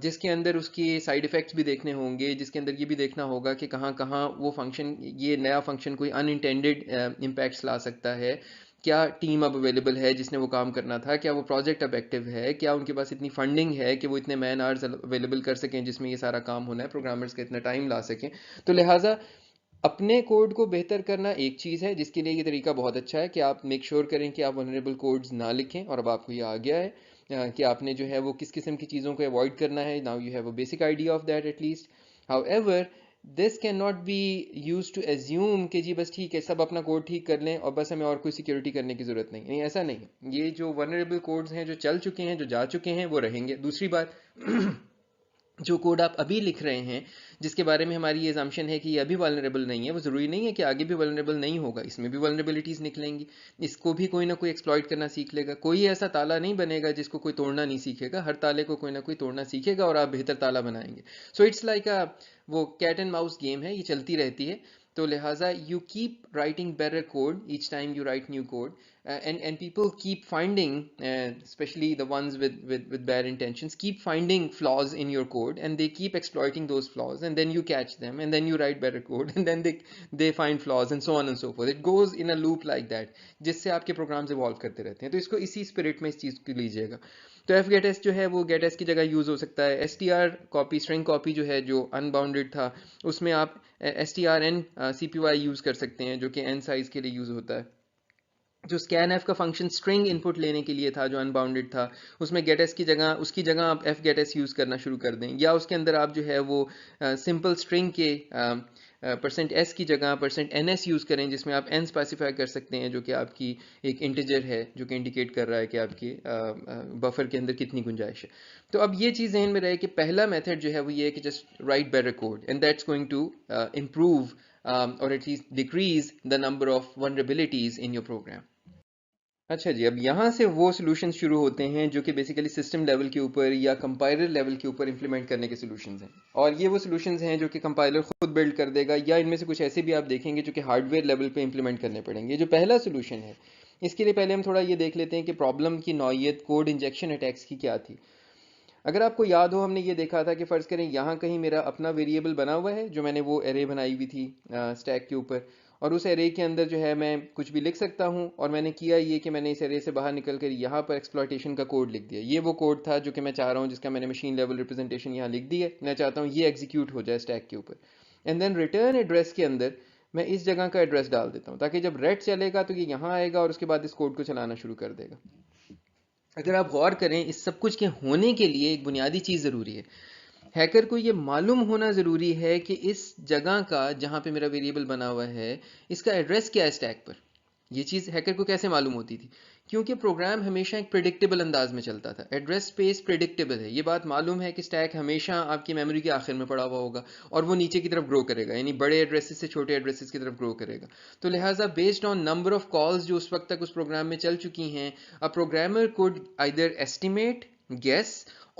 جس کے اندر اس کے سائیڈ ایفیکٹس بھی دیکھنے ہوں گے، جس کے اندر یہ بھی دیکھنا ہوگا کہ کہاں کہاں وہ فنکشن، یہ نیا فنکشن کوئی ان انٹینڈیڈ امپیکٹس لا سکتا ہے، کیا ٹیم اب اویلیبل ہے جس نے وہ کام کرنا تھا، کیا وہ پروجیکٹ اب ایکٹیو ہے، کیا ان کے پاس اتنی فنڈنگ ہے کہ وہ اتنے مین آورز اویلیبل کر سکیں جس میں یہ سارا کام ہونا ہے، پروگرامرز کا اتنا ٹائم لا سکیں. تو لہٰذا اپنے کوڈ کو بہتر کرنا ایک چیز ہے جس کے لیے یہ طریقہ بہت اچھا ہے کہ آپ میک شور کریں کہ آپ ونریبل کوڈز نہ لکھیں، اور اب آپ کو یہ آ گیا ہے کہ آپ نے جو ہے وہ کس قسم کی چیزوں کو اوائڈ کرنا ہے. Now you have a basic idea of that at least. However this can not be used to assume کہ جی بس ٹھیک ہے سب اپنا کوڈ ٹھیک کر لیں اور بس ہمیں اور کوئی سیکیورٹی کرنے کی ضرورت نہیں. نہیں، ایسا نہیں. یہ جو ونریبل کوڈز ہیں جو چل چکے ہیں، جو جا چکے ہیں، وہ رہیں گے. دوسری بات جو کوڈ آپ ابھی لکھ رہے ہیں جس کے بارے میں ہماری یہ assumption ہے کہ یہ ابھی vulnerable نہیں ہے، وہ ضروری نہیں ہے کہ آگے بھی vulnerable نہیں ہوگا، اس میں بھی vulnerabilities نکلیں گی، اس کو بھی کوئی نہ کوئی ایکسپلائٹ کرنا سیکھ لے گا. کوئی ایسا تالا نہیں بنے گا جس کو کوئی توڑنا نہیں سیکھے گا، ہر تالے کو کوئی نہ کوئی توڑنا سیکھے گا اور آپ بہتر تالا بنائیں گے. سو اٹس لائک وہ کیٹ اینڈ ماؤس گیم ہے، یہ چلتی رہتی ہے. تو لہٰذا you keep writing better code each time you write new code. And people keep finding, especially the ones with bad intentions, keep finding flaws in your code, and they keep exploiting those flaws, and then you catch them, and then you write better code, and then they find flaws, and so on and so forth. It goes in a loop like that, جس سے آپ کے programmes evolve کرتے رہتے ہیں. تو اس کو اسی اسپرٹ میں اس چیز کو لیجیے گا. تو ایف گیٹ ایس جو ہے وہ گیٹ ایس کی جگہ یوز ہو سکتا ہے. S T R copy, string copy جو ہے جو ان باؤنڈیڈ تھا، اس میں آپ S T R N C P Y use کر سکتے ہیں جو کہ این سائز کے لیے یوز ہوتا ہے. جو اسکین ایف کا فنکشن اسٹرنگ ان پٹ لینے کے لیے تھا جو ان باؤنڈیڈ تھا، اس میں گیٹ ایس کی جگہ، اس کی جگہ آپ ایف گیٹ ایس یوز کرنا شروع کر دیں، یا اس کے اندر آپ جو ہے وہ سمپل اسٹرنگ کے پرسنٹ ایس کی جگہ پرسنٹ این ایس یوز کریں جس میں آپ این اسپیسیفائی کر سکتے ہیں جو کہ آپ کی ایک انٹیجر ہے جو کہ انڈیکیٹ کر رہا ہے کہ آپ کی بفر کے اندر کتنی گنجائش ہے. تو اب یہ چیز ذہن میں رہے کہ پہلا میتھڈ جو ہے وہ یہ ہے کہ just write better code and that's going to improve اور at least decrease the number of vulnerabilities in your program. اچھا جی، اب یہاں سے وہ سولوشنز شروع ہوتے ہیں جو کہ بیسیکلی سسٹم لیول کے اوپر یا کمپائلر لیول کے اوپر امپلیمنٹ کرنے کے سولوشنز ہیں. اور یہ وہ سولوشنز ہیں جو کہ کمپائلر خود بلڈ کر دے گا، یا ان میں سے کچھ ایسے بھی آپ دیکھیں گے جو کہ ہارڈ ویئر لیول پہ امپلیمنٹ کرنے پڑیں گے. جو پہلا سولوشن ہے اس کے لیے پہلے ہم تھوڑا یہ دیکھ لیتے ہیں کہ پرابلم کی نوعیت کوڈ انجیکشن اٹیکس کی کیا تھی. اگر آپ کو یاد ہو ہم نے یہ دیکھا تھا کہ فرض کریں یہاں کہیں میرا اپنا ویریبل بنا ہوا ہے جو میں نے وہ ایرے بنائی ہوئی تھی اسٹیک کے اوپر، اور اس ایرے کے اندر جو ہے میں کچھ بھی لکھ سکتا ہوں، اور میں نے کیا یہ کہ میں نے اس ایرے سے باہر نکل کر یہاں پر ایکسپلائٹیشن کا کوڈ لکھ دیا. یہ وہ کوڈ تھا جو کہ میں چاہ رہا ہوں جس کا میں نے مشین لیول ریپرزنٹیشن یہاں لکھ دی ہے. میں چاہتا ہوں یہ ایگزیکیوٹ ہو جائے اسٹیک کے اوپر. اینڈ دین ریٹرن ایڈریس کے اندر میں اس جگہ کا ایڈریس ڈال دیتا ہوں تاکہ جب ریڈ چلے گا تو یہ یہاں آئے گا اور اس کے بعد اس کوڈ کو چلانا شروع کر دے گا. اگر آپ غور کریں اس سب کچھ کے ہونے کے لیے ایک بنیادی چیز ضروری ہے. ہیکر کو یہ معلوم ہونا ضروری ہے کہ اس جگہ کا جہاں پہ میرا ویریبل بنا ہوا ہے اس کا ایڈریس کیا ہے اسٹیک پر. یہ چیز ہیکر کو کیسے معلوم ہوتی تھی؟ کیونکہ پروگرام ہمیشہ ایک پریڈکٹیبل انداز میں چلتا تھا. ایڈریس اسپیس پریڈکٹیبل ہے، یہ بات معلوم ہے کہ اسٹیک ہمیشہ آپ کی میموری کے آخر میں پڑا ہوا ہوگا اور وہ نیچے کی طرف گرو کرے گا، یعنی بڑے ایڈریسز سے چھوٹے ایڈریسز کی طرف گرو کرے گا. تو لہٰذا based on number of calls جو اس وقت تک اس پروگرام میں چل چکی ہیں، a programmer could either estimate, guess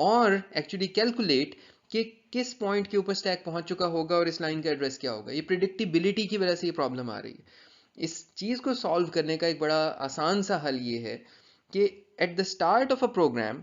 اور actually calculate کہ کس پوائنٹ کے اوپر اسٹیک پہنچ چکا ہوگا اور اس لائن کا ایڈریس کیا ہوگا. یہ پریڈکٹیبلٹی کی وجہ سے یہ پرابلم آ رہی ہے. اس چیز کو سالو کرنے کا ایک بڑا آسان سا حل یہ ہے کہ at the start of a program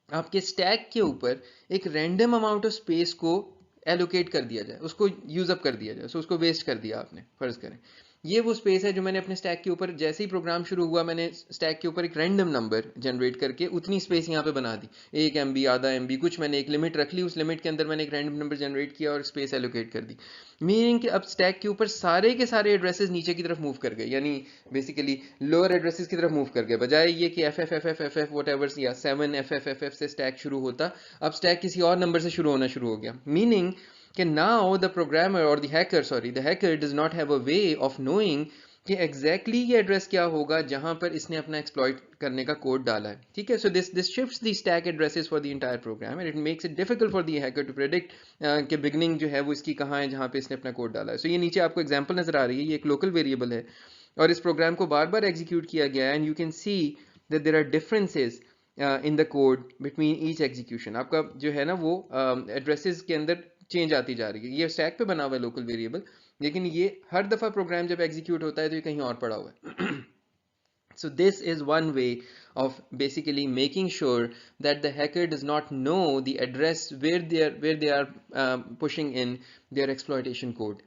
آپ کے اسٹیک کے اوپر ایک رینڈم اماؤنٹ آف اسپیس کو ایلوکیٹ کر دیا جائے، اس کو یوز اپ کر دیا جائے. اس کو ویسٹ کر دیا آپ نے. فرض کریں یہ وہ اسپیس ہے جو میں نے اپنے اسٹیک کے اوپر، جیسے ہی پروگرام شروع ہوا میں نے اسٹیک کے اوپر ایک رینڈم نمبر جنریٹ کر کے اتنی اسپیس یہاں پہ بنا دی، 1 MB آدھا MB کچھ، میں نے ایک لمٹ رکھ لی، اس لمٹ کے اندر میں نے ایک رینڈم نمبر جنریٹ کیا اور اسپیس ایلوکیٹ کر دی. میننگ کہ اب اسٹیک کے اوپر سارے کے سارے ایڈریسز نیچے کی طرف موو کر گئے، یعنی بیسیکلی لوور ایڈریسز کی طرف موو کر گئے. بجائے یہ کہ F F F F F F whatever یا 7 ایف ایف ایف ایف سے اسٹیک شروع ہوتا، اب اسٹیک کسی اور نمبر سے شروع ہونا شروع ہو گیا. میننگ کہ now the programmer or the hacker does not have a way of knowing کہ ایگزیکٹلی یہ ایڈریس کیا ہوگا جہاں پر اس نے اپنا ایکسپلائٹ کرنے کا کوڈ ڈالا ہے. ٹھیک ہے، so this shifts the stack addresses for the entire program and it makes it difficult for the hacker to predict کہ بگننگ جو ہے وہ اس کی کہاں ہے جہاں پہ اس نے اپنا کوڈ ڈالا ہے. سو یہ نیچے آپ کو ایگزامپل نظر آ رہی ہے، یہ ایک لوکل ویریبل ہے اور اس پروگرام کو بار بار ایگزیکیوٹ کیا گیا ہے. And you can see that there are differences in the code between each execution. آپ کا جو ہے نا وہ ایڈریسز کے اندر چینج آتی جا رہی ہے. یہ اسٹیک پہ بنا ہوا ہے لوکل ویریبل، لیکن یہ ہر دفعہ پروگرام جب ایگزیکیوٹ ہوتا ہے تو یہ کہیں اور پڑا ہوا ہے. So this is one way of basically making sure that the hacker does not know the address where they are pushing in their exploitation code.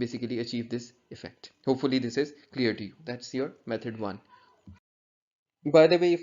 basically achieve this effect. Hopefully this is clear to you. That's your method 1. By the way, if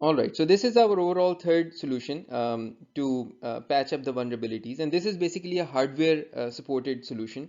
Alright, so this is our overall third solution to patch up the vulnerabilities, and this is basically a hardware supported solution.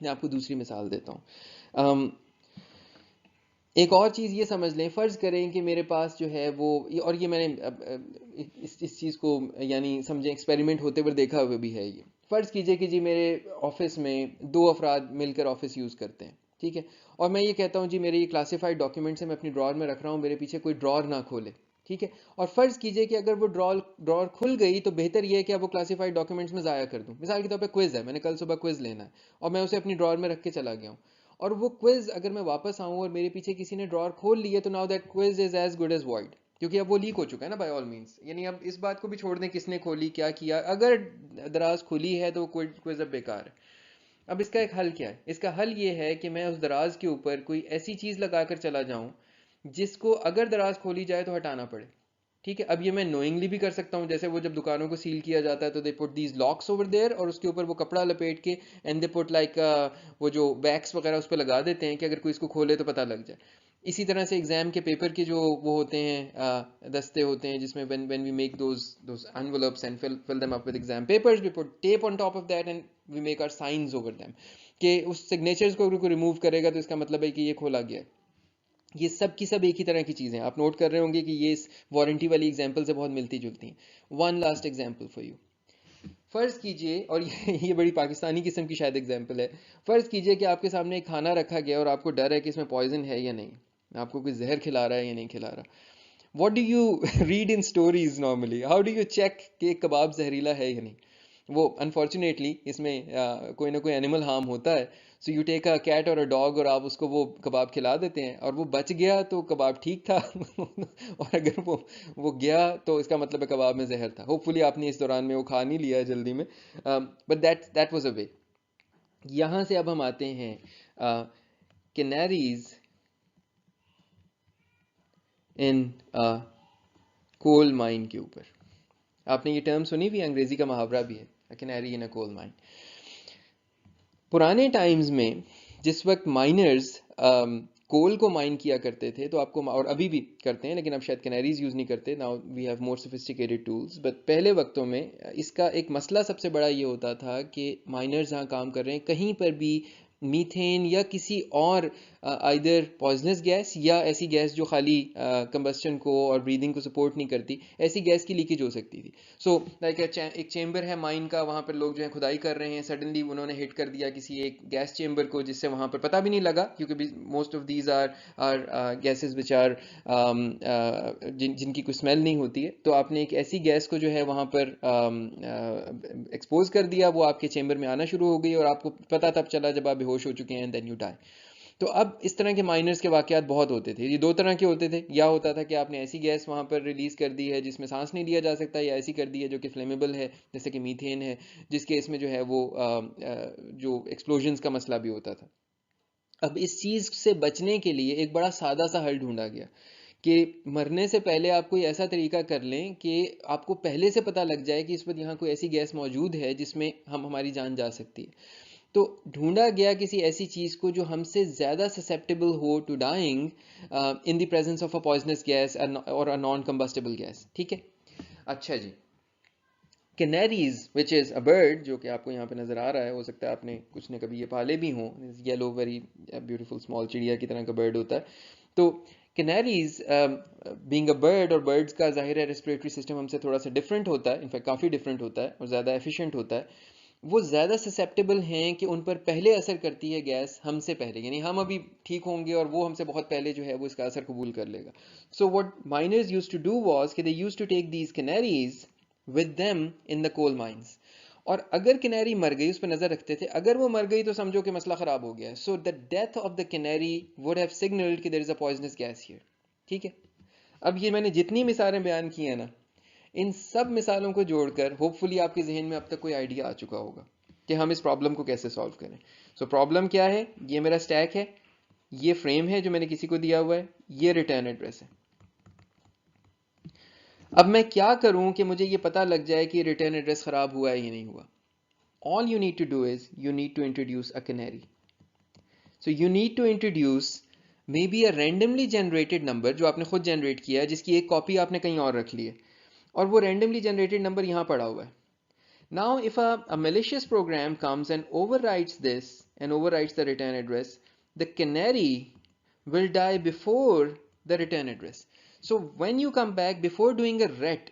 میں آپ کو دوسری مثال دیتا ہوں. ایک اور چیز یہ سمجھ لیں، فرض کریں کہ میرے پاس جو ہے وہ، اور یہ میں نے اس چیز کو یعنی سمجھیں ایکسپیریمنٹ ہوتے ہوئے دیکھا ہوا بھی ہے. یہ فرض کیجئے کہ جی میرے آفس میں 2 افراد مل کر آفس یوز کرتے ہیں، ٹھیک ہے، اور میں یہ کہتا ہوں جی میرے یہ کلاسیفائڈ ڈاکیومنٹس ہیں، میں اپنی ڈراور میں رکھ رہا ہوں، میرے پیچھے کوئی ڈراور نہ کھولے، ٹھیک ہے. اور فرض کیجئے کہ اگر وہ ڈراور کھل گئی تو بہتر یہ ہے کہ اب وہ کلاسیفائڈ ڈاکیومنٹس میں ضائع کر دوں. مثال کے طور پہ کوئز ہے، میں نے کل صبح کوئز لینا ہے اور میں اسے اپنی ڈراور میں رکھ کے چلا گیا ہوں، اور وہ کوئز اگر میں واپس آؤں اور میرے پیچھے کسی نے ڈراور کھول لی ہے تو now that quiz is as good as void, کیونکہ اب وہ لیک ہو چکا ہے نا بائی آل مینس. یعنی اب اس بات کو بھی چھوڑ دیں کس نے کھولی کیا کیا، اگر دراز کھلی ہے تو وہ کوئز اب بیکار ہے. اب اس کا ایک حل کیا ہے؟ اس کا حل یہ ہے کہ میں اس دراز کے اوپر کوئی ایسی چیز لگا کر چلا جاؤں جس کو اگر دراز کھولی جائے تو ہٹانا پڑے، ٹھیک ہے. اب یہ میں نوئنگلی بھی کر سکتا ہوں، جیسے وہ جب دکانوں کو سیل کیا جاتا ہے تو they put these locks over there, اور اس کے اوپر وہ کپڑا لپیٹ کے اینڈ دے پٹ لائک وہ جو ویکس وغیرہ اس پہ لگا دیتے ہیں کہ اگر کوئی اس کو کھولے تو پتہ لگ جائے. اسی طرح سے ایگزام کے پیپر کے جو وہ ہوتے ہیں دستے ہوتے ہیں جس میں when we make those envelopes and fill them up with exam papers, we put tape on top of that and we make our signs over them کہ اس سگنیچرز کو اگر کوئی ریموو کرے گا تو اس کا مطلب ہے کہ یہ کھولا گیا ہے. یہ سب کی سب ایک ہی طرح کی چیزیں آپ نوٹ کر رہے ہوں گے کہ یہ اس وارنٹی والی ایگزامپل سے بہت ملتی جلتی ہیں. One last example for you. فرض کیجئے، اور یہ بڑی پاکستانی قسم کی شاید ایگزامپل ہے، فرض کیجئے کہ آپ کے سامنے ایک کھانا رکھا گیا اور آپ کو ڈر ہے کہ اس میں پوائزن ہے یا نہیں، آپ کو کوئی زہر کھلا رہا ہے یا نہیں کھلا رہا. What do you read in stories normally? How do you check کہ ایک کباب زہریلا ہے یا نہیں؟ وہ انفارچونیٹلی اس میں کوئی نہ کوئی اینیمل ہارم ہوتا ہے. So you take a cat اور اے ڈاگ اور آپ اس کو وہ کباب کھلا دیتے ہیں، اور وہ بچ گیا تو کباب ٹھیک تھا اور اگر وہ گیا تو اس کا مطلب ہے کباب میں زہر تھا. ہوپ فلی آپ نے اس دوران میں وہ کھا نہیں لیا ہے جلدی میں، بٹ دیٹ واز اے وے. یہاں سے اب ہم آتے ہیں کینیریز ان کول مائن کے اوپر. آپ نے یہ ٹرم سنی بھی، انگریزی کا محاورہ بھی ہے، کینیری ان اے کول مائن. پرانے ٹائمز میں جس وقت مائنرز کول کو مائن کیا کرتے تھے تو آپ کو، اور ابھی بھی کرتے ہیں لیکن اب شاید کینیریز یوز نہیں کرتے، now we have more sophisticated tools, but پہلے وقتوں میں اس کا ایک مسئلہ سب سے بڑا یہ ہوتا تھا کہ مائنرز جہاں کام کر رہے ہیں کہیں پر بھی میتھین یا کسی اور آئدر پوائزنس گیس یا ایسی گیس جو خالی کمبسچن کو اور بریدنگ کو سپورٹ نہیں کرتی، ایسی گیس کی لیکیج ہو سکتی تھی. سو لائک ایک چیمبر ہے مائن کا، وہاں پر لوگ جو ہے کھدائی کر رہے ہیں، سڈنلی انہوں نے ہٹ کر دیا کسی ایک گیس چیمبر کو جس سے وہاں پر پتہ بھی نہیں لگا، کیونکہ most of these are gases which are جن کی کوئی اسمیل نہیں ہوتی ہے. تو آپ نے ایک ایسی گیس کو جو ہے وہاں پر ایکسپوز کر دیا، وہ آپ کے چیمبر میں آنا شروع ہو گئی اور آپ کو پتہ تب چلا جب آپ بے ہوش ہو چکے ہیں، دین یو ڈائی. تو اب اس طرح کے مائنرز کے واقعات بہت ہوتے تھے. یہ 2 طرح کے ہوتے تھے، یا ہوتا تھا کہ آپ نے ایسی گیس وہاں پر ریلیز کر دی ہے جس میں سانس نہیں لیا جا سکتا، یا ایسی کر دی ہے جو کہ فلیمیبل ہے جیسے کہ میتھین ہے، جس کیس میں جو ہے وہ جو ایکسپلوژنز کا مسئلہ بھی ہوتا تھا. اب اس چیز سے بچنے کے لیے ایک بڑا سادہ سا حل ڈھونڈا گیا کہ مرنے سے پہلے آپ کوئی ایسا طریقہ کر لیں کہ آپ کو پہلے سے پتہ لگ جائے کہ اس وقت یہاں کوئی ایسی گیس موجود ہے جس میں ہماری جان جا سکتی ہے. تو ڈھونڈا گیا کسی ایسی چیز کو جو ہم سے زیادہ سسیپٹیبل ہو to dying in the presence of a poisonous gas اور اے نان کمبسٹیبل گیس. ٹھیک ہے. اچھا جی، کینیریز وچ از اے برڈ، جو کہ آپ کو یہاں پہ نظر آ رہا ہے، ہو سکتا ہے آپ نے کچھ نے کبھی یہ پالے بھی ہوں، یلو ویری بیوٹیفل اسمال چڑیا کی طرح کا برڈ ہوتا ہے. تو کینیریز بینگ اے برڈ، اور برڈز کا ظاہر ہے ریسپریٹری سسٹم ہم سے تھوڑا سا ڈفرینٹ ہوتا ہے، انفیکٹ کافی ڈفرینٹ ہوتا ہے اور زیادہ ایفیشینٹ ہوتا ہے. وہ زیادہ سسیپٹیبل ہیں کہ ان پر پہلے اثر کرتی ہے گیس ہم سے پہلے، یعنی ہم ابھی ٹھیک ہوں گے اور وہ ہم سے بہت پہلے جو ہے وہ اس کا اثر قبول کر لے گا. سو what miners used to do was کہ they used to take these canaries with them in the coal mines. اور اگر کنیری مر گئی، اس پہ نظر رکھتے تھے، اگر وہ مر گئی تو سمجھو کہ مسئلہ خراب ہو گیا ہے. سو the death of the canary would have signaled کہ there is a poisonous gas here. ٹھیک ہے. اب یہ میں نے جتنی مثالیں بیان کی ہیں نا، ان سب مثالوں کو جوڑ کر ہوپ فلی آپ کے ذہن میں اب تک کوئی آئیڈیا آ چکا ہوگا کہ ہم اس پرابلم کو کیسے سالو کریں. سو پرابلم کیا ہے؟ یہ میرا اسٹیک ہے، یہ فریم ہے جو میں نے کسی کو دیا ہوا ہے، یہ ریٹرن ایڈریس ہے. اب میں کیا کروں کہ مجھے یہ پتہ لگ جائے کہ ریٹرن ایڈریس خراب ہوا ہے یا نہیں ہوا؟ All you need to do is you need to introduce a canary. So you need to introduce maybe a randomly generated number جو آپ نے خود جنریٹ کیا ہے، جس کی ایک کاپی آپ نے کہیں اور رکھ لی ہے، اور وہ رینڈملی جنریٹڈ نمبر یہاں پڑا ہوا ہے. Now if a malicious program comes and overwrites this and overwrites the return address, the canary will die before the return address. So when you come back, before doing a ret,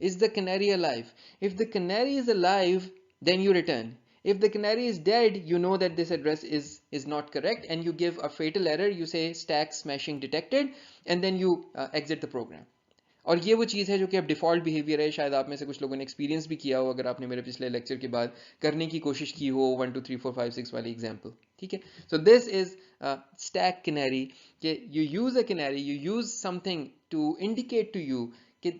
Is the canary alive? If the canary is alive, then you return. If the canary is dead, you know that this address is not correct and you give a fatal error. You say stack smashing detected and then you exit the program. اور یہ وہ چیز ہے جو کہ اب default behaviour ہے. شاید آپ میں سے کچھ لوگوں نے ایکسپیرینس بھی کیا ہو اگر آپ نے میرے پچھلے لیکچر کے بعد کرنے کی کوشش کی ہو 1 2 3 4 5 6 والی ایگزامپل. ٹھیک ہے. So this is stack canary کہ you use a canary, you use something to indicate to you کہ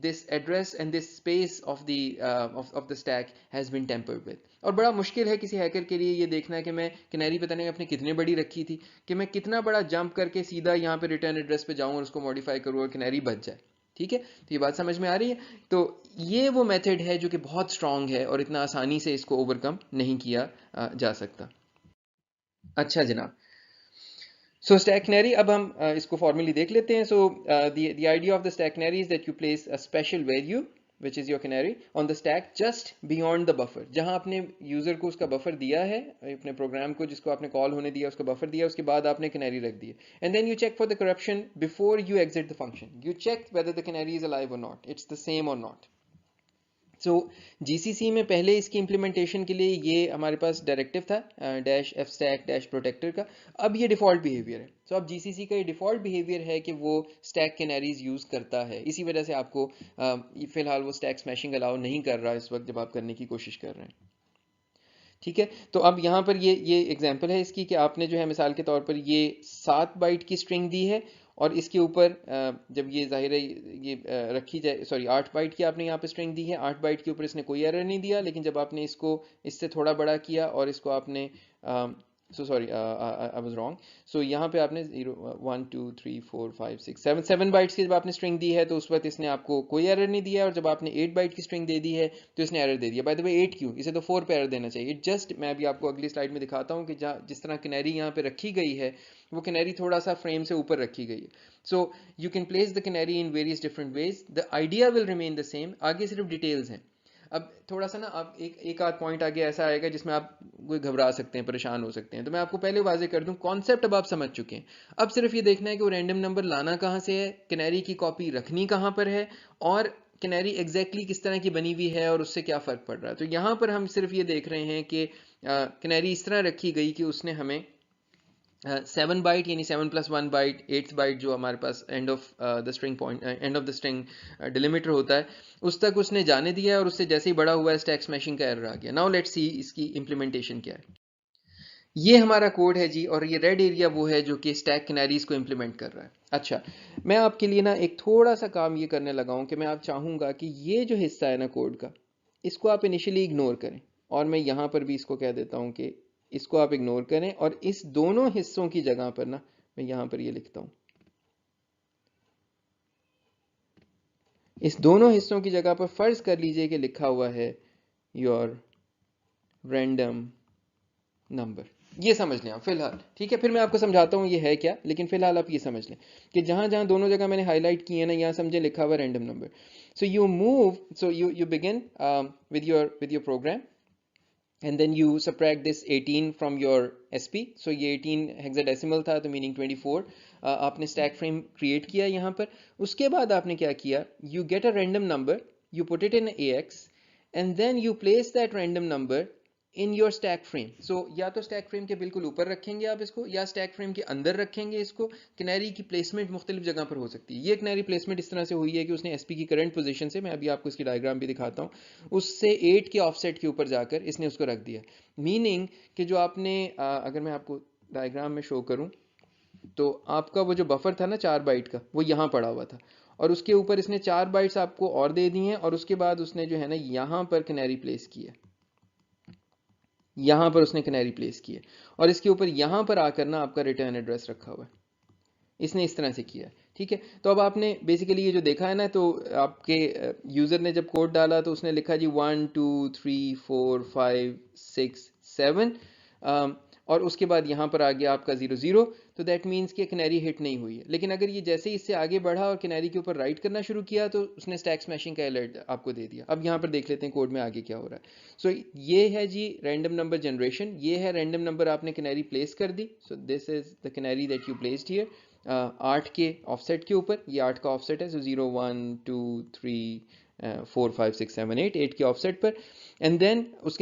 this address and this space of the stack has been tampered with. اور بڑا مشکل ہے کسی ہیکر کے لیے یہ دیکھنا ہے کہ میں کنیری پتہ نہیں اپنے کتنے بڑی رکھی تھی کہ میں کتنا بڑا جمپ کر کے سیدھا یہاں پہ ریٹرن ایڈریس پہ جاؤں اور اس کو ماڈیفائی کروں اور کنیری بچ جائے. ٹھیک ہے, تو یہ بات سمجھ میں آ رہی ہے. تو یہ وہ میتھڈ ہے جو کہ بہت اسٹرانگ ہے اور اتنا آسانی سے اس کو اوور کم نہیں کیا جا سکتا. اچھا جناب, سو اسٹیک کنیری اب ہم اس کو فارملی دیکھ لیتے ہیں. So the idea of the stack canary is that you place a special value which is your canary on the stack just beyond the buffer. جہاں آپ نے یوزر کو اس کا بفر دیا ہے, اپنے پروگرام کو جس کو آپ نے کال ہونے دیا اس کا بفر دیا, اس کے بعد آپ نے کنیری رکھ دی ہے. And then you check for the corruption before you exit the function. You check whether the canary is alive or not, it's the same or not. سو جی سی سی میں پہلے اس کی امپلیمنٹیشن کے لیے یہ ہمارے پاس ڈائریکٹیو تھا dash F stack dash protector کا. اب یہ ڈیفالٹ بیہیویئر ہے. سو اب جی سی سی کا یہ ڈیفالٹ بیہیویئر ہے کہ وہ اسٹیک کینیریز یوز کرتا ہے. اسی وجہ سے آپ کو فی الحال وہ اسٹیک اسمیشنگ الاؤ نہیں کر رہا اس وقت جب آپ کرنے کی کوشش کر رہے ہیں. ٹھیک ہے, تو اب یہاں پر یہ ایگزامپل ہے اس کی کہ آپ نے جو ہے مثال کے طور پر یہ 7 بائٹ کی اسٹرنگ دی ہے اور اس کے اوپر جب یہ ظاہر ہے یہ رکھی جائے, سوری 8 بائٹ کی آپ نے یہاں پہ اسٹرنگ دی ہے. 8 بائٹ کے اوپر اس نے کوئی ایرر نہیں دیا, لیکن جب آپ نے اس کو اس سے تھوڑا بڑا کیا اور اس کو آپ نے so sorry I was wrong. So یہاں پہ آپ نے 1 2 3 4 5 6 7 بائٹس کی جب آپ نے اسٹرنگ دی ہے تو اس وقت اس نے آپ کو کوئی ایرر نہیں دیا, اور جب آپ نے 8 بائٹ کی اسٹرنگ دے دی ہے تو اس نے ایرر دے دیا. بائی دا وے 8 کیوں, اسے تو 4 پہ ایرر دینا چاہیے. جسٹ میں ابھی آپ کو اگلی سلائڈ میں دکھاتا ہوں کہ جس طرح کنیری یہاں پہ رکھی گئی ہے وہ کنیری تھوڑا سا فریم سے اوپر رکھی گئی ہے. So you can place the canary in various different ways, the idea will remain the same. آگے صرف ڈیٹیلز ہیں. اب تھوڑا سا نا آپ ایک آدھ پوائنٹ آگے ایسا آئے گا جس میں آپ کوئی گھبرا سکتے ہیں, پریشان ہو سکتے ہیں, تو میں آپ کو پہلے واضح کر دوں کانسیپٹ اب آپ سمجھ چکے ہیں. اب صرف یہ دیکھنا ہے کہ وہ رینڈم نمبر لانا کہاں سے ہے, کنیری کی کاپی رکھنی کہاں پر ہے, اور کنیری ایگزیکٹلی کس طرح کی بنی ہوئی ہے اور اس سے کیا فرق پڑ رہا ہے. تو یہاں پر ہم صرف یہ دیکھ رہے ہیں کہ کنیری اس طرح رکھی گئی کہ اس نے ہمیں 7 بائٹ یعنی 7 + 1 بائٹ 8 بائٹ جو ہمارے پاس end of the string point end of the string delimiter ہوتا ہے اس تک اس نے جانے دیا ہے, اور اس سے جیسے ہی بڑا ہوا ہے اسٹیک اسمیشنگ کا ایرر آ گیا. ناؤ لیٹس سی اس کی امپلیمنٹیشن کیا ہے. یہ ہمارا کوڈ ہے جی, اور یہ ریڈ ایریا وہ ہے جو کہ اسٹیک کنیریز کو امپلیمنٹ کر رہا ہے. اچھا, میں آپ کے لیے نا ایک تھوڑا سا کام یہ کرنے لگا ہوں کہ میں آپ چاہوں گا کہ یہ جو حصہ ہے نا کوڈ کا, اس کو آپ انیشلی اگنور کریں, اور میں یہاں پر بھی اس کو کہہ دیتا ہوں کہ اس کو آپ اگنور کریں, اور اس دونوں حصوں کی جگہ پر نا میں یہاں پر یہ لکھتا ہوں, اس دونوں حصوں کی جگہ پر فرض کر لیجئے کہ لکھا ہوا ہے یور رینڈم نمبر. یہ سمجھ لیں آپ فی الحال. ٹھیک ہے, پھر میں آپ کو سمجھاتا ہوں یہ ہے کیا, لیکن فی الحال آپ یہ سمجھ لیں کہ جہاں جہاں دونوں جگہ میں نے ہائی لائٹ کی ہے نا, یہاں سمجھیں لکھا ہوا random number. So you move, so you begin with your program, and then you subtract this 18 from your SP. so یہ 18 hexadecimal تھا تو meaning 24. آپ نے stack frame create کیا یہاں پر. اس کے بعد آپ نے کیا کیا, you get a random number, you put it in AX, and then you place that random number in your stack frame. so یا تو stack frame کے بالکل اوپر رکھیں گے آپ اس کو, یا stack frame کے اندر رکھیں گے اس کو. کنیری کی پلیسمنٹ مختلف جگہ پر ہو سکتی ہے. یہ کنیری پلیسمنٹ اس طرح سے ہوئی ہے کہ اس نے SP کی کرنٹ پوزیشن سے, میں ابھی آپ کو اس کی ڈائیگرام بھی دکھاتا ہوں, اس سے 8 کے آف سیٹ کے اوپر جا کر اس نے اس کو رکھ دیا. میننگ کہ جو آپ نے اگر میں آپ کو ڈائیگرام میں شو کروں تو آپ کا وہ جو بفر تھا نا 4 بائٹ کا, وہ یہاں پڑا ہوا تھا, اور اس کے اوپر اس نے 4 بائٹس آپ کو اور دے دی ہیں, اور اس کے بعد اس نے جو ہے نا یہاں پر کنیری پلیس کی ہے, یہاں پر اس نے کنیری پلیس کی ہے, اور اس کے اوپر یہاں پر آ کر نا آپ کا ریٹرن ایڈریس رکھا ہوا ہے. اس نے اس طرح سے کیا ہے. ٹھیک ہے, تو اب آپ نے بیسیکلی یہ جو دیکھا ہے نا, تو آپ کے یوزر نے جب کوڈ ڈالا تو اس نے لکھا جی 1 2 3 4 5 6 7, اور اس کے بعد یہاں پر آ گیا آپ کا 0 0, تو دیٹ مینس کہ کنیری ہٹ نہیں ہوئی ہے. لیکن اگر یہ جیسے ہی اس سے آگے بڑھا اور کنیری کے اوپر رائٹ کرنا شروع کیا تو اس نے اسٹیک اسمیشنگ کا الرٹ آپ کو دے دیا. اب یہاں پر دیکھ لیتے ہیں کوڈ میں آگے کیا ہو رہا ہے. سو یہ ہے جی رینڈم نمبر جنریشن, یہ ہے رینڈم نمبر آپ نے کنیری پلیس کر دی. سو this is the کنیری that you placed hair 8 کے آف سیٹ کے اوپر. یہ 8 کا آف سیٹ ہے, سو 0 1 2 3 4 5 6 7 8 8 کے آف سیٹ پر. اینڈ دین اس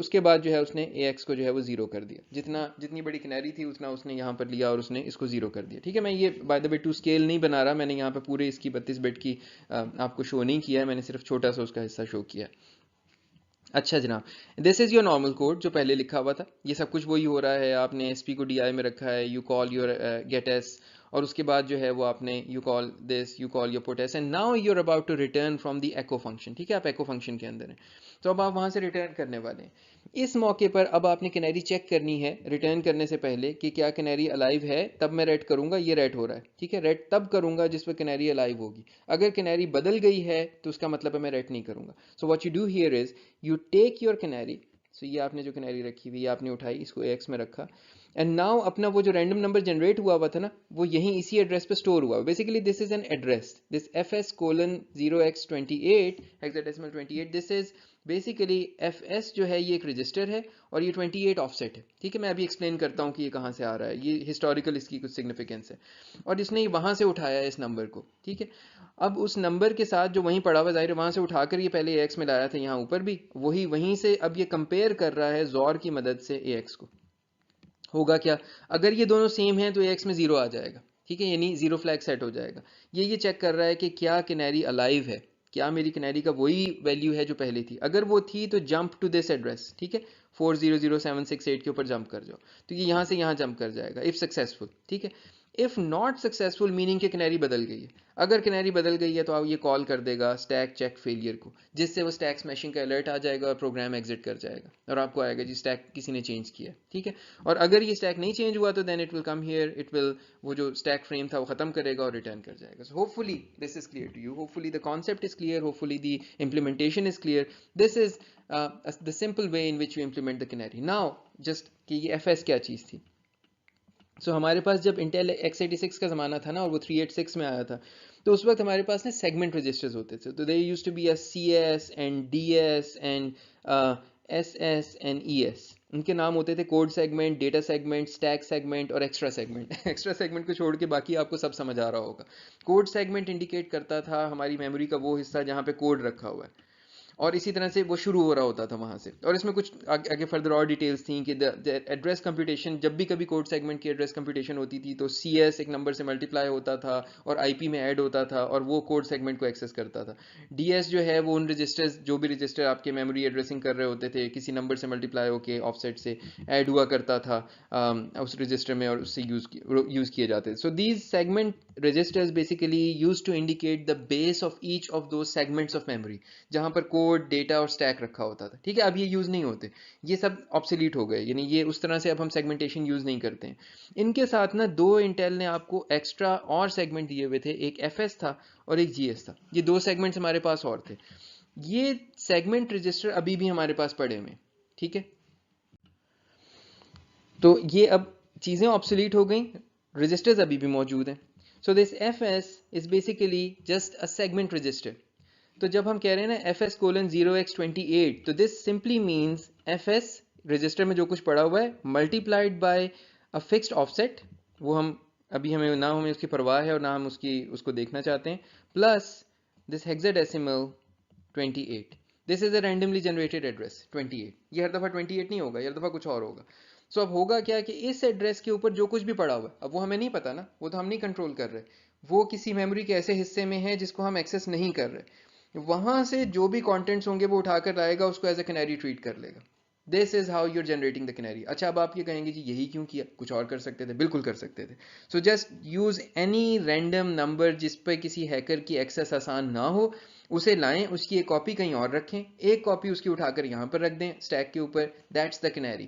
کے بعد جو ہے اس نے اے ایکس کو جو ہے وہ 0 کر دیا. جتنی بڑی کنیری تھی اتنا اس نے یہاں پر لیا اور اس نے اس کو 0 کر دیا. ٹھیک ہے, میں یہ by the way to scale نہیں بنا رہا, میں نے یہاں پہ پورے اس کی 32 بٹ کی آپ کو شو نہیں کیا ہے, میں نے صرف چھوٹا سا اس کا حصہ شو کیا ہے. اچھا جناب, دس از یور نارمل کوڈ جو پہلے لکھا ہوا تھا. یہ سب کچھ وہی ہو رہا ہے, آپ نے ایس پی کو ڈی آئی میں رکھا ہے, you call your gets, اور اس کے بعد جو ہے وہ آپ نے you call this, you call your puts, and now you are about to return from the echo function. ٹھیک ہے, آپ ایکو فنکشن کے اندر ہیں, تو اب آپ وہاں سے ریٹرن کرنے والے ہیں. اس موقع پر اب آپ نے کنیری چیک کرنی ہے ریٹرن کرنے سے پہلے کہ کیا کنیری الائیو ہے. تب میں ریٹ کروں گا, یہ ریٹ ہو رہا ہے. ٹھیک ہے, ریٹ تب کروں گا جس پہ کنیری الائیو ہوگی. اگر کنیری بدل گئی ہے تو اس کا مطلب ہے میں ریٹ نہیں کروں گا. So what you do here is you take your canary. So یہ آپ نے جو کنیری رکھی ہوئی, یہ آپ نے اٹھائی, اس کو اے ایکس میں رکھا, اینڈ ناؤ اپنا وہ جو رینڈم نمبر جنریٹ ہوا تھا نا, وہ یہیں اسی ایڈریس پہ اسٹور ہوا. Basically this is an address, this FS:0x28 hexadecimal 28, this is basically F S جو ہے یہ ایک رجسٹر ہے اور یہ 28 آف سیٹ ہے. ٹھیک ہے, میں ابھی ایکسپلین کرتا ہوں کہ یہ کہاں سے آ رہا ہے, یہ ہسٹوریکل اس کی کچھ سگنیفیکینس ہے, اور اس نے وہاں سے اٹھایا ہے اس نمبر کو. ٹھیک ہے, اب اس نمبر کے ساتھ جو وہیں پڑا ہوا ظاہر ہے, وہاں سے اٹھا کر یہ پہلے اے ایکس میں لایا تھا, یہاں اوپر بھی وہیں سے اب یہ کمپیئر کر رہا ہے زور کی مدد سے اے ایکس کو. ہوگا کیا, اگر یہ دونوں سیم ہیں تو اے ایکس میں 0 آ جائے گا. ٹھیک ہے, یعنی 0 فلیگ سیٹ ہو جائے گا. یہ چیک کر رہا ہے کہ کیا کنیری الائیو ہے, کیا میری کنیری کا وہی ویلیو ہے جو پہلے تھی. اگر وہ تھی تو جمپ ٹو دس ایڈریس. ٹھیک ہے, 400768 کے اوپر جمپ کر جاؤ, تو یہ یہاں سے یہاں جمپ کر جائے گا اف سکسیسفل. ٹھیک ہے, اف ناٹ سکسیسفل میننگ کہ کنیری بدل گئی ہے. اگر کنیری بدل گئی ہے تو آپ یہ کال کر دے گا اسٹیک چیک فیلئر کو, جس سے وہ اسٹیک اسمیشنگ کا الرٹ آ جائے گا اور پروگرام ایگزٹ کر جائے گا اور آپ کو آئے گا جی اسٹیک کسی نے چینج کیا. ٹھیک ہے, اور اگر یہ اسٹیک نہیں چینج ہوا تو then it will come here, it will وہ جو اسٹیک فریم تھا وہ ختم کرے گا اور ریٹرن کر جائے گا. So hopefully this is clear to you, hopefully the concept is clear, hopefully the implementation is clear. This is the simple way in which you implement the canary. Now just کہ یہ FS کیا چیز تھی. سو ہمارے پاس جب Intel x86 کا زمانہ تھا نا اور وہ 386 میں آیا تھا, تو اس وقت ہمارے پاس نا سیگمنٹ رجسٹرز ہوتے تھے. تو they used to be a CS and DS and SS and ES. ان کے نام ہوتے تھے code segment, data segment, stack segment اور ایکسٹرا سیگمنٹ. ایکسٹرا سیگمنٹ کو چھوڑ کے باقی آپ کو سب سمجھ آ رہا ہوگا. کوڈ سیگمنٹ انڈیکیٹ کرتا تھا ہماری میموری کا وہ حصہ جہاں پہ کوڈ رکھا ہوا ہے, اور اسی طرح سے وہ شروع ہو رہا ہوتا تھا وہاں سے. اور اس میں کچھ آگے فردر اور ڈیٹیلز تھیں کہ ایڈریس کمپیوٹیشن, جب بھی کبھی کوڈ سیگمنٹ کی ایڈریس کمپیوٹیشن ہوتی تھی تو CS ایک نمبر سے ملٹیپلائی ہوتا تھا اور IP میں ایڈ ہوتا تھا اور وہ کوڈ سیگمنٹ کو ایکسیس کرتا تھا. DS جو ہے وہ ان رجسٹرز, جو بھی رجسٹر آپ کے میموری ایڈریسنگ کر رہے ہوتے تھے, کسی نمبر سے ملٹیپلائی ہو کے آف سیٹ سے ایڈ ہوا کرتا تھا اس رجسٹر میں اور اس سے یوز کیے جاتے تھے. So these segment registers basically used to indicate the base of each of those segments of memory, جہاں پر کوڈ, ڈیٹا اور اسٹیک رکھا ہوتا تھا. ٹھیک ہے, اب یہ یوز نہیں ہوتے, یہ سب آبسلیٹ ہو گئے, یعنی یہ اس طرح سے اب ہم سیگمنٹیشن یوز نہیں کرتے ہیں. ان کے ساتھ نا دو انٹیل نے آپ کو ایکسٹرا اور سیگمنٹ دیے ہوئے تھے, ایک FS تھا اور ایک GS تھا. یہ دو سیگمنٹس ہمارے پاس اور تھے. یہ سیگمنٹ رجسٹر ابھی بھی ہمارے پاس پڑے ہوئے. ٹھیک ہے, تو یہ اب چیزیں آبسلیٹ ہو گئیں, رجسٹرز ابھی بھی موجود ہیں. So this FS is basically just a segment register. تو جب ہم کہہ رہے ہیں نا FS:0x28, تو this simply means FS register میں جو کچھ پڑا ہوا ہے multiplied by a fixed offset, وہ ہم ابھی ہمیں اس کی پرواہ ہے اور نہ ہم اس کو دیکھنا چاہتے ہیں, plus this hexadecimal 28. This is a randomly generated address 28. یہ ہر دفعہ 28 نہیں ہوگا, یہ ہر دفعہ کچھ اور ہوگا. سو اب ہوگا کیا کہ اس ایڈریس کے اوپر جو کچھ بھی پڑا ہوا ہے, اب وہ ہمیں نہیں پتا نا, وہ تو ہم نہیں کنٹرول کر رہے, وہ کسی میموری کے ایسے حصے میں ہے جس کو ہم ایکسیس نہیں کر رہے. وہاں سے جو بھی کانٹینٹس ہوں گے وہ اٹھا کر لائے گا, اس کو ایز اے کنیری ٹریٹ کر لے گا. This is how you are generating the canary. اچھا, اب آپ یہ کہیں گے جی یہی کیوں کیا, کچھ اور کر سکتے تھے. بالکل کر سکتے تھے. So just use any random number جس پہ کسی ہیکر کی ایکسیس آسان نہ ہو, اسے لائیں, اس کی ایک کاپی کہیں اور رکھیں, ایک کاپی اس کی اٹھا کر یہاں پر رکھ دیں اسٹیک کے اوپر, that's the canary.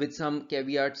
with some caveats,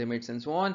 limits and so on.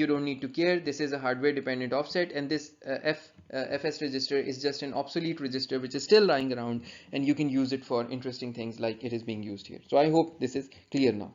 you don't need to care, this is a hardware dependent offset, and this FS register is just an obsolete register which is still lying around, and you can use it for interesting things like it is being used here. So I hope this is clear now.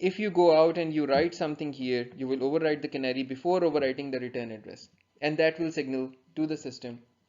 if you go out and you write something here, you will overwrite the canary before overwriting the return address, and that will signal to the system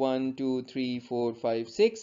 1 2 3 4 5 6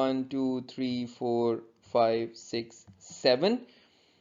1 2 3 4 5 6 7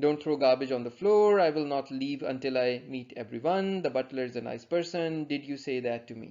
don't throw garbage on the floor, I will not leave until I meet everyone, the butler is a nice person, did you say that to me?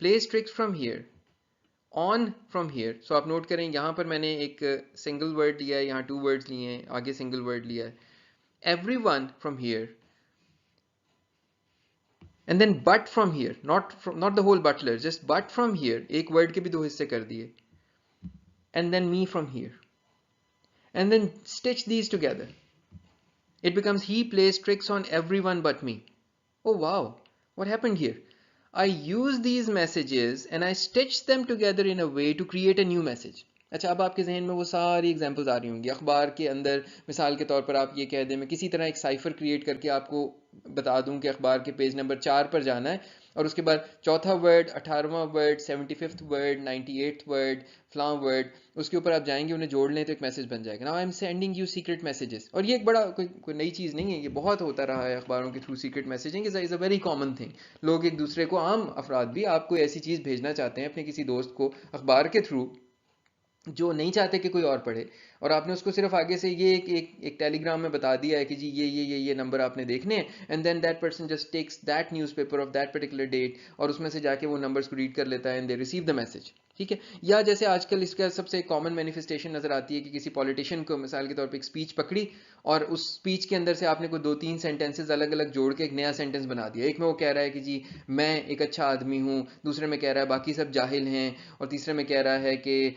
plays tricks from here, on from here, so آپ note کریں یہاں پر میں نے ایک single word لیا ہے, یہاں 2 words لیے ہیں, آگے سنگل ورڈ لیا ہے, everyone from here, and then but from here, not the whole butler, just but from here, ایک ورڈ کے بھی 2 حصے کر دیے, and then me from here, and then stitch these together. It becomes he plays tricks on everyone but me. Oh wow, what happened here? I use these messages and I stitch them together in a way to create a new message. اچھا, اب آپ کے ذہن میں وہ ساری examples آ رہی ہوں گی. اخبار کے اندر مثال کے طور پر آپ یہ کہہ دیں, میں کسی طرح ایک سائفر کریٹ کر کے آپ کو بتا دوں کہ اخبار کے پیج نمبر 4 پر جانا ہے, اور اس کے بعد چوتھا ورڈ, 18واں word, 75th word, 98th word, فلاں ورڈ, اس کے اوپر آپ جائیں گے, انہیں جوڑ لیں تو ایک میسج بن جائے گا. Now I am sending you secret messages. اور یہ ایک بڑا کوئی نئی چیز نہیں ہے, یہ بہت ہوتا رہا ہے اخباروں کے through. Secret messaging is a very common thing. لوگ ایک دوسرے کو, عام افراد بھی آپ کو ایسی چیز بھیجنا چاہتے ہیں اپنے کسی دوست کو اخبار کے تھرو, جو نہیں چاہتے کہ کوئی اور پڑھے, اور آپ نے اس کو صرف آگے سے یہ ایک ٹیلی گرام میں بتا دیا ہے کہ جی یہ نمبر آپ نے دیکھنے ہیں, and then that person just takes that newspaper of that particular date, اور اس میں سے جا کے وہ نمبرس کو ریڈ کر لیتا ہے, and they receive the message. ٹھیک ہے. یا جیسے آج کل اس کا سب سے کامن مینیفیسٹیشن نظر آتی ہے کہ کسی پولیٹیشین کو مثال کے طور پہ ایک اسپیچ پکڑی, اور اس اسپیچ کے اندر سے آپ نے کوئی 2-3 سینٹینسز الگ الگ جوڑ کے ایک نیا سینٹینس بنا دیا. ایک میں وہ کہہ رہا ہے کہ جی میں ایک اچھا آدمی ہوں, دوسرے میں کہہ رہا ہے باقی سب جاہل ہیں, اور تیسرے میں کہہ رہا ہے کہ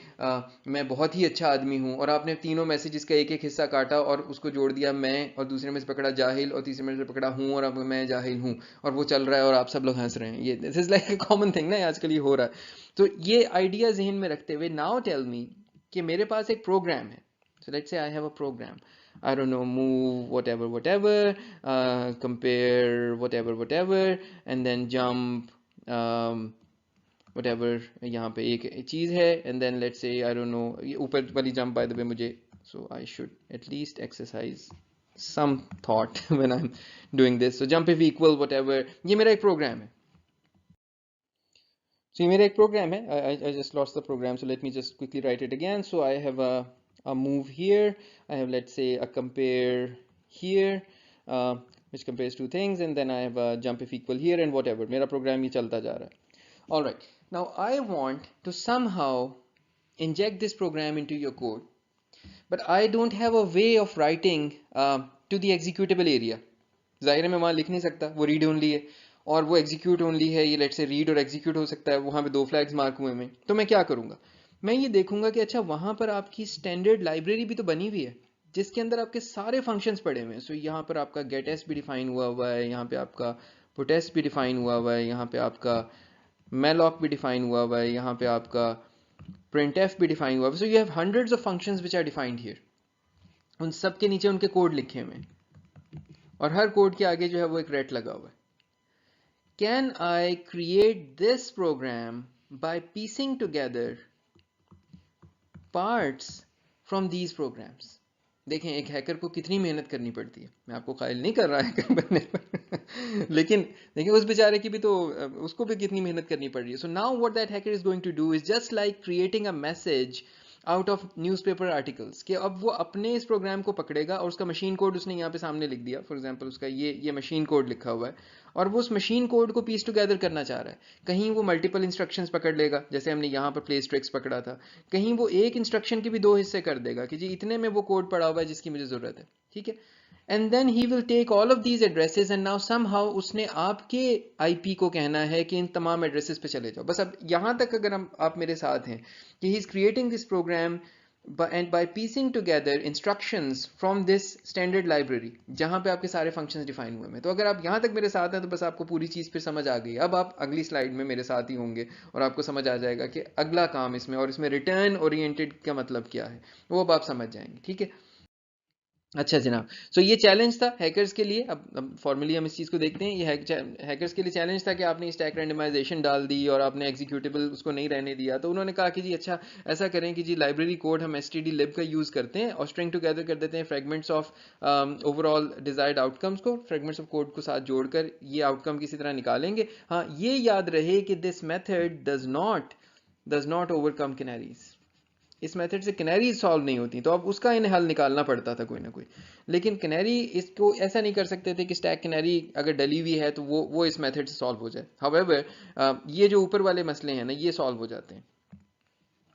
میں بہت ہی اچھا آدمی ہوں, اور آپ نے تینوں میسیجز کا ایک حصہ کاٹا اور اس کو جوڑ دیا میں, اور دوسرے میں سے پکڑا جاہل, اور تیسرے میں سے پکڑا ہوں, اور اب میں جاہل ہوں, اور وہ چل رہا ہے اور آپ سب لوگ ہنس رہے ہیں. یہ this is like a common thing نا, آج کل یہ ہو رہا ہے. تو یہ آئیڈیا ذہن میں رکھتے ہوئے ناؤ ٹیل می کہ میرے پاس ایک پروگرام ہے. So let's say I have a program. I don't know, move whatever, compare whatever, and then jump whatever. یہاں پہ ایک چیز ہے, and then let's say I don't know, یہ اوپر والی jump by the way مجھے, so I should at least exercise some thought when I'm doing this. So jump if equal whatever, یہ میرا ایک پروگرام ہے. So یہ میرا ایک پروگرام ہے. I just lost the program, so let me just quickly write it again. So I have a move here, I have let's say a compare here, which compares two things, and then I have a jump if equal here, and whatever. میرا programme یہ چلتا جا رہا ہے. All right. Now I want to somehow inject this program into your code, but I don't have a way of writing to the executable area. ظاہر ہے میں وہاں لکھ نہیں سکتا, وہ ریڈ اونلی ہے, اور وہ ایگزیکیوٹ اونلی ہے. یہ لیٹ سے ریڈ اور ایگزیکیوٹ ہو سکتا ہے, وہاں پہ 2 فلیگز مارک ہوئے میں. تو میں کیا کروں گا, میں یہ دیکھوں گا کہ اچھا وہاں پر آپ کی اسٹینڈرڈ لائبریری بھی تو بنی ہوئی ہے جس کے اندر آپ کے سارے فنکشنز پڑے ہوئے ہیں. سو یہاں پر آپ کا گیٹ ایس بھی ڈیفائن ہوا ہے, یہاں پہ آپ کا پٹ ایس بھی ڈیفائن ہوا ہے, یہاں پہ آپ کا میلاک بھی ڈیفائن ہوا ہے, یہاں پہ آپ کا پرنٹ ایف بھی ڈیفائن ہوا ہے. So you have hundreds of functions which are defined here. ان سب کے نیچے ان کے کوڈ لکھے ہوئے ہیں, اور ہر کوڈ کے آگے جو ہے وہ ایک ریٹ لگا ہوا ہے. Can I create this program by piecing together parts from these programs? دیکھیں ایک ہیکر کو کتنی محنت کرنی پڑتی ہے. میں آپ کو قائل نہیں کر رہا ہیکر بننے پر, لیکن دیکھیں اس بیچارے کی بھی تو, اس کو بھی کتنی محنت کرنی پڑ رہی ہے. So now what that hacker is going to do is just like creating a message out of news paper articles, کہ اب وہ اپنے اس پروگرام کو پکڑے گا, اور اس کا مشین کوڈ اس نے یہاں پہ سامنے لکھ دیا. فار ایگزامپل اس کا یہ مشین کوڈ لکھا ہوا ہے, اور وہ اس مشین کوڈ کو پیس ٹوگیدر کرنا چاہ رہا ہے. کہیں وہ ملٹیپل انسٹرکشنز پکڑ لے گا, جیسے ہم نے یہاں پر پلیس ٹرکس پکڑا تھا. کہیں وہ ایک انسٹرکشن کے بھی 2 حصے کر دے گا کہ جی اتنے میں وہ کوڈ پڑا ہوا ہے جس کی مجھے ضرورت ہے. ٹھیک ہے. And then he will take all of these addresses, and now somehow اس نے آپ کے آئی پی کو کہنا ہے کہ ان تمام ایڈریسز پہ چلے جاؤ. بس اب یہاں تک اگر آپ میرے ساتھ ہیں کہ he is creating this program and by piecing together instructions from this standard library, جہاں پہ آپ کے سارے functions define ہوئے ہیں. تو اگر آپ یہاں تک میرے ساتھ ہیں تو بس آپ کو پوری چیز پھر سمجھ آ گئی. اب آپ اگلی سلائیڈ میں میرے ساتھ ہی ہوں گے, اور آپ کو سمجھ آ جائے گا کہ اگلا کام اس میں, اور اس میں ریٹرن اورینٹیڈ کا مطلب کیا ہے, وہ اب آپ سمجھ جائیں گے. ٹھیک ہے. اچھا جناب, سو یہ چیلنج تھا ہیکرز کے لیے. اب فارملی ہم اس چیز کو دیکھتے ہیں. یہ ہیکرز کے لیے چیلنج تھا کہ آپ نے اسٹیک رینڈمائزیشن ڈال دی اور آپ نے ایگزیکیوٹیبل اس کو نہیں رہنے دیا. تو انہوں نے کہا کہ جی اچھا ایسا کریں کہ جی لائبریری کوڈ ہم std_lib کا یوز کرتے ہیں, اور اسٹرنگ ٹوگیدر کر دیتے ہیں fragments of overall desired outcomes کو, فریگمنٹس آف کوڈ کو ساتھ جوڑ کر یہ آؤٹ کم کسی طرح نکالیں گے. ہاں یہ یاد رہے کہ this method does not overcome canaries. اس میتھڈ سے کینیریز سالو نہیں ہوتی, تو اب اس کا انہیں حل نکالنا پڑتا تھا کوئی نہ کوئی. لیکن کینیری اس کو ایسا نہیں کر سکتے تھے کہ اسٹیک کینیری اگر ڈلی ہوئی ہے تو وہ اس میتھڈ سے سالو ہو جائے. However, یہ جو اوپر والے مسئلے ہیں نا یہ سالو ہو جاتے ہیں.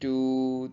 2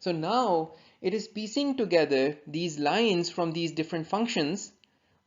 So now it is piecing together these lines from these different functions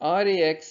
RAX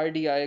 RDI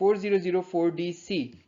4004DC,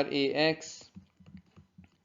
RAX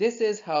this is how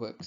works.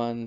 1,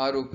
ROP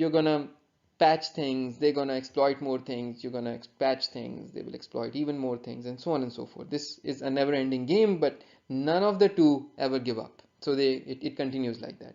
you're gonna patch things, they're gonna exploit more things, you're gonna patch things, they will exploit even more things, and so on and so forth. This is a never ending game, but none of the two ever give up. So it continues like that.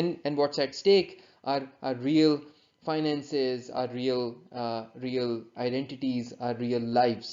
And what's at stake are real finances, are real identities, are real lives,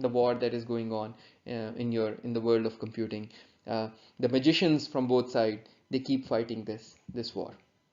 the war that is going on in the world of computing. The magicians from both sides, they keep fighting this war.